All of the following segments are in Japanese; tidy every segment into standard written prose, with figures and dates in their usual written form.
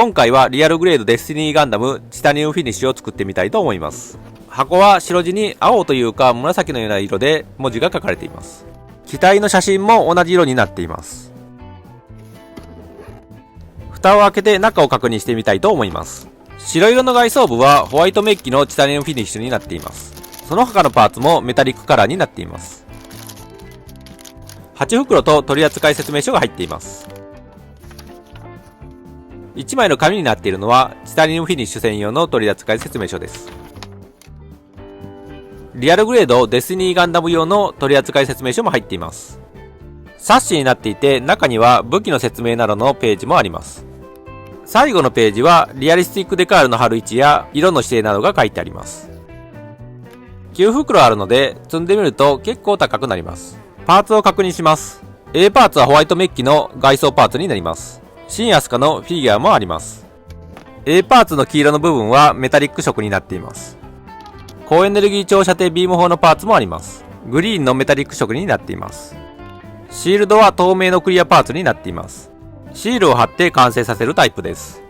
今回はリアルグレードデスティニーガンダムチタニウムフィニッシュを作ってみたいと思います。箱は白地に青というか紫のような色で文字が書かれています。機体の写真も同じ色になっています。蓋を開けて中を確認してみたいと思います。白色の外装部はホワイトメッキのチタニウムフィニッシュになっています。その他のパーツもメタリックカラーになっています。8袋と取扱説明書が入っています。1枚の紙になっているのはチタニウムフィニッシュ専用の取扱説明書です。リアルグレードデスティニーガンダム用の取扱説明書も入っています。冊子になっていて中には武器の説明などのページもあります。最後のページはリアリスティックデカールの貼る位置や色の指定などが書いてあります。9袋あるので積んでみると結構高くなります。パーツを確認します。A パーツはホワイトメッキの外装パーツになります。新アスカのフィギュアもあります。A パーツの黄色の部分はメタリック色になっています。高エネルギー長射程ビーム砲のパーツもあります。グリーンのメタリック色になっています。シールドは透明のクリアパーツになっています。シールを貼って完成させるタイプです。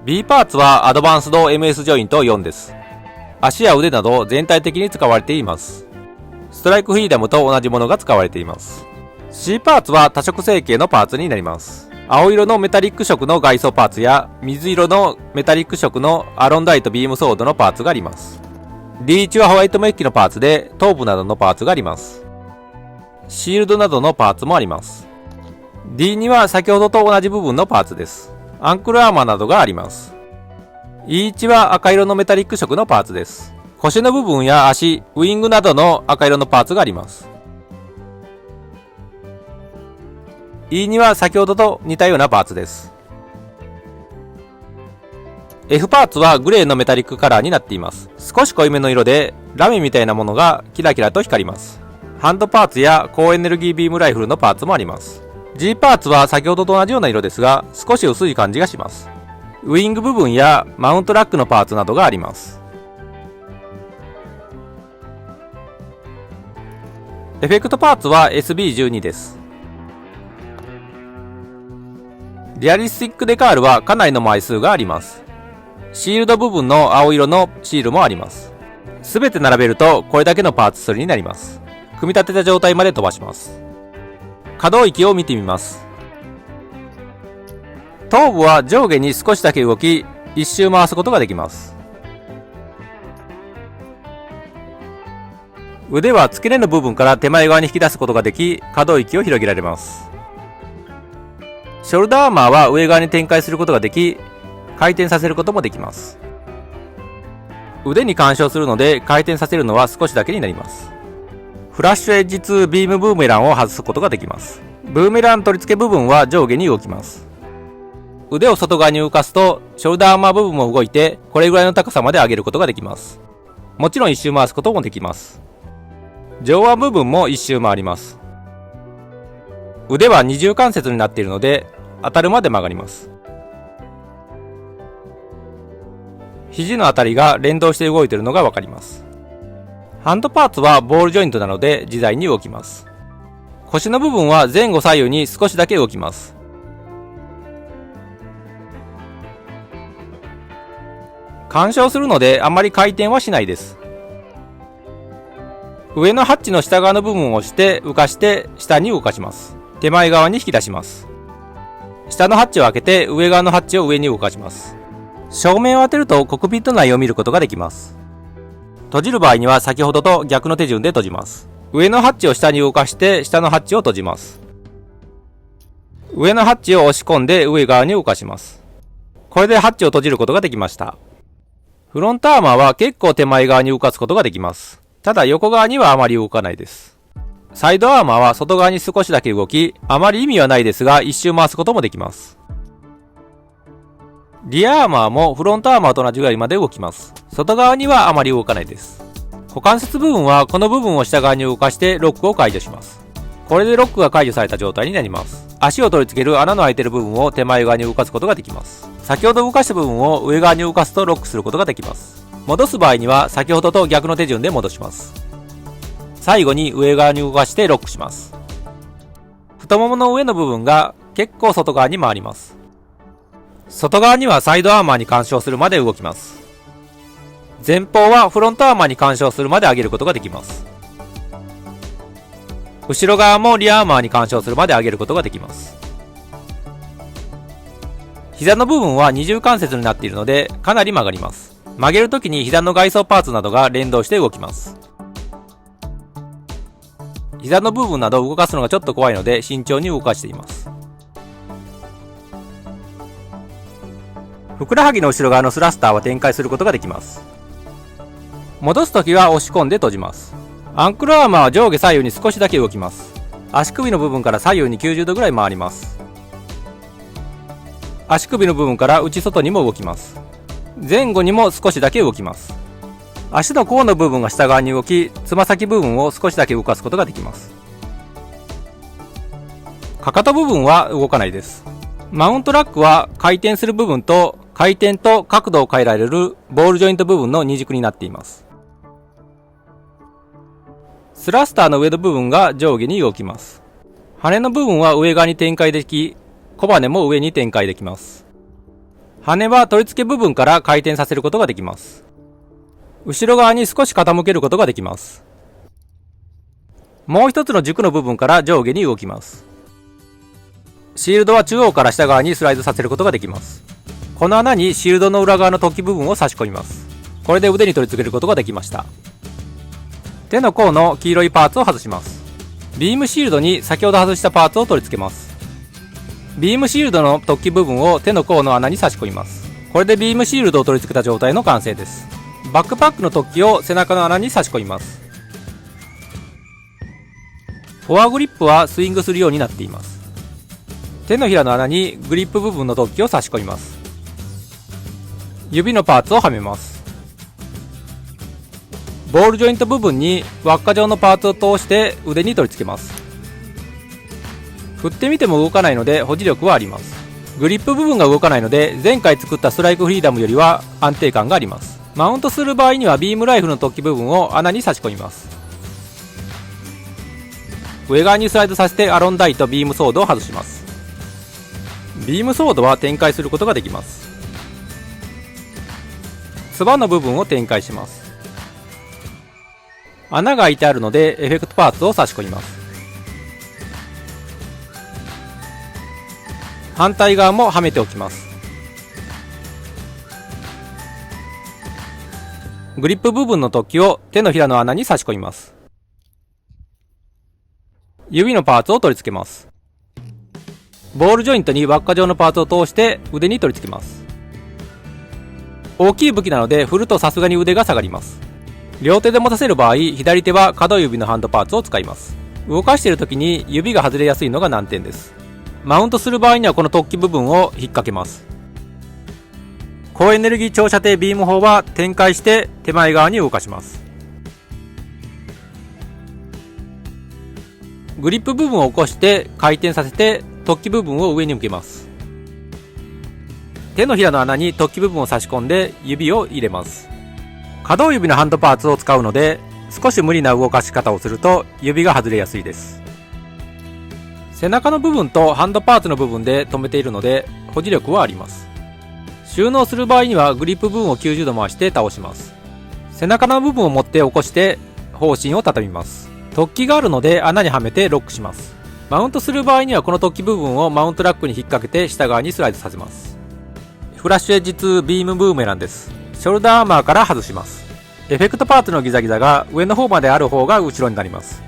B パーツはアドバンスド MS ジョイント4です。足や腕など全体的に使われています。ストライクフリーダムと同じものが使われています。C パーツは多色成形のパーツになります。青色のメタリック色の外装パーツや水色のメタリック色のアロンダイトビームソードのパーツがあります。D1 はホワイトメッキのパーツで頭部などのパーツがあります。シールドなどのパーツもあります。D2 は先ほどと同じ部分のパーツです。アンクルアーマーなどがあります。E1 は赤色のメタリック色のパーツです。腰の部分や足、ウィングなどの赤色のパーツがあります。E2 は先ほどと似たようなパーツです。F パーツはグレーのメタリックカラーになっています。少し濃いめの色でラメみたいなものがキラキラと光ります。ハンドパーツや高エネルギービームライフルのパーツもあります。G パーツは先ほどと同じような色ですが少し薄い感じがします。ウィング部分やマウントラックのパーツなどがあります。エフェクトパーツは SB12 です。リアリスティックデカールはかなりの枚数があります。シールド部分の青色のシールもあります。すべて並べるとこれだけのパーツ数になります。組み立てた状態まで飛ばします。可動域を見てみます。頭部は上下に少しだけ動き、一周回すことができます。腕は付け根の部分から手前側に引き出すことができ、可動域を広げられます。ショルダーアーマーは上側に展開することができ、回転させることもできます。腕に干渉するので回転させるのは少しだけになります。フラッシュエッジ2ビームブーメランを外すことができます。ブーメラン取り付け部分は上下に動きます。腕を外側に動かすとショルダーアーマー部分も動いてこれぐらいの高さまで上げることができます。もちろん一周回すこともできます。上腕部分も一周回ります。腕は二重関節になっているので当たるまで曲がります。肘のあたりが連動して動いているのがわかります。ハンドパーツはボールジョイントなので自在に動きます。腰の部分は前後左右に少しだけ動きます。干渉するのであまり回転はしないです。上のハッチの下側の部分を押して浮かして下に動かします。手前側に引き出します。下のハッチを開けて上側のハッチを上に動かします。正面を当てるとコックピット内を見ることができます。閉じる場合には先ほどと逆の手順で閉じます。上のハッチを下に動かして下のハッチを閉じます。上のハッチを押し込んで上側に動かします。これでハッチを閉じることができました。フロントアーマーは結構手前側に動かすことができます。ただ横側にはあまり動かないです。サイドアーマーは外側に少しだけ動き、あまり意味はないですが一周回すこともできます。リアアーマーもフロントアーマーと同じぐらいまで動きます。外側にはあまり動かないです。股関節部分はこの部分を下側に動かしてロックを解除します。これでロックが解除された状態になります。足を取り付ける穴の開いている部分を手前側に動かすことができます。先ほど動かした部分を上側に動かすとロックすることができます。戻す場合には先ほどと逆の手順で戻します。最後に上側に動かしてロックします。太ももの上の部分が結構外側に回ります。外側にはサイドアーマーに干渉するまで動きます。前方はフロントアーマーに干渉するまで上げることができます。後ろ側もリアアーマーに干渉するまで上げることができます。膝の部分は二重関節になっているのでかなり曲がります。曲げるときに膝の外装パーツなどが連動して動きます。膝の部分などを動かすのがちょっと怖いので慎重に動かしています。ふくらはぎの後ろ側のスラスターは展開することができます。戻すときは押し込んで閉じます。アンクルアーマーは上下左右に少しだけ動きます。足首の部分から左右に90度ぐらい回ります。足首の部分から内外にも動きます。前後にも少しだけ動きます。足の甲の部分が下側に動き、つま先部分を少しだけ動かすことができます。かかと部分は動かないです。マウントラックは回転する部分と回転と角度を変えられるボールジョイント部分の二軸になっています。スラスターの上の部分が上下に動きます。羽の部分は上側に展開でき、小羽も上に展開できます。羽は取り付け部分から回転させることができます。後ろ側に少し傾けることができます。もう一つの軸の部分から上下に動きます。シールドは中央から下側にスライドさせることができます。この穴にシールドの裏側の突起部分を差し込みます。これで腕に取り付けることができました。手の甲の黄色いパーツを外します。ビームシールドに先ほど外したパーツを取り付けます。ビームシールドの突起部分を手の甲の穴に差し込みます。これでビームシールドを取り付けた状態の完成です。バックパックの突起を背中の穴に差し込みます。フォアグリップはスイングするようになっています。手のひらの穴にグリップ部分の突起を差し込みます。指のパーツをはめます。ボールジョイント部分に輪っか状のパーツを通して腕に取り付けます。振ってみても動かないので保持力はあります。グリップ部分が動かないので前回作ったストライクフリーダムよりは安定感があります。マウントする場合にはビームライフルの突起部分を穴に差し込みます。上側にスライドさせてアロンダイとビームソードを外します。ビームソードは展開することができます。つばの部分を展開します。穴が開いてあるのでエフェクトパーツを差し込みます。反対側もはめておきます。グリップ部分の突起を手のひらの穴に差し込みます。指のパーツを取り付けます。ボールジョイントに輪っか状のパーツを通して腕に取り付けます。大きい武器なので振るとさすがに腕が下がります。両手で持たせる場合、左手は可動指のハンドパーツを使います。動かしている時に指が外れやすいのが難点です。マウントする場合にはこの突起部分を引っ掛けます。高エネルギー長射程ビーム砲は展開して手前側に動かします。グリップ部分を起こして回転させて突起部分を上に向けます。手のひらの穴に突起部分を差し込んで指を入れます。可動指のハンドパーツを使うので少し無理な動かし方をすると指が外れやすいです。背中の部分とハンドパーツの部分で止めているので保持力はあります。収納する場合にはグリップ部分を90度回して倒します。背中の部分を持って起こして方針を畳みます。突起があるので穴にはめてロックします。マウントする場合にはこの突起部分をマウントラックに引っ掛けて下側にスライドさせます。フラッシュエッジ2ビームブーメランです。ショルダーアーマーから外します。エフェクトパーツのギザギザが上の方まである方が後ろになります。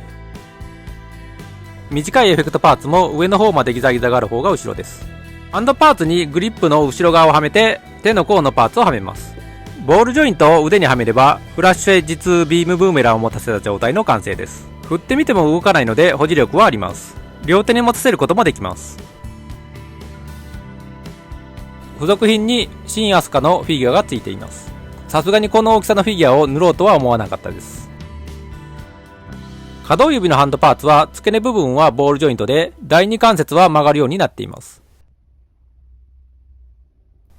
短いエフェクトパーツも上の方までギザギザがある方が後ろです。ハンドパーツにグリップの後ろ側をはめて手の甲のパーツをはめます。ボールジョイントを腕にはめればフラッシュエッジ2ビームブーメランを持たせた状態の完成です。振ってみても動かないので保持力はあります。両手に持たせることもできます。付属品に新アスカのフィギュアがついています。さすがにこの大きさのフィギュアを塗ろうとは思わなかったです。可動指のハンドパーツは付け根部分はボールジョイントで第二関節は曲がるようになっています。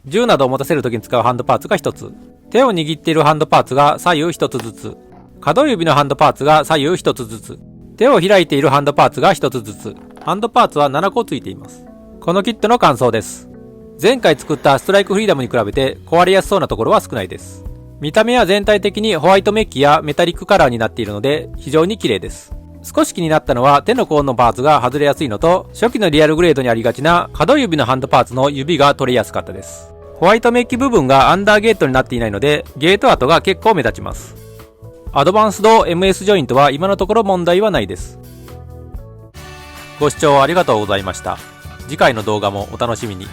銃などを持たせるときに使うハンドパーツが1つ。手を握っているハンドパーツが左右1つずつ。可動指のハンドパーツが左右1つずつ。手を開いているハンドパーツが1つずつ。ハンドパーツは7個ついています。このキットの感想です。前回作ったストライクフリーダムに比べて壊れやすそうなところは少ないです。見た目は全体的にホワイトメッキやメタリックカラーになっているので非常に綺麗です。少し気になったのは手の甲のパーツが外れやすいのと、初期のリアルグレードにありがちな可動指のハンドパーツの指が取れやすかったです。ホワイトメッキ部分がアンダーゲートになっていないので、ゲート跡が結構目立ちます。アドバンスド MS ジョイントは今のところ問題はないです。ご視聴ありがとうございました。次回の動画もお楽しみに。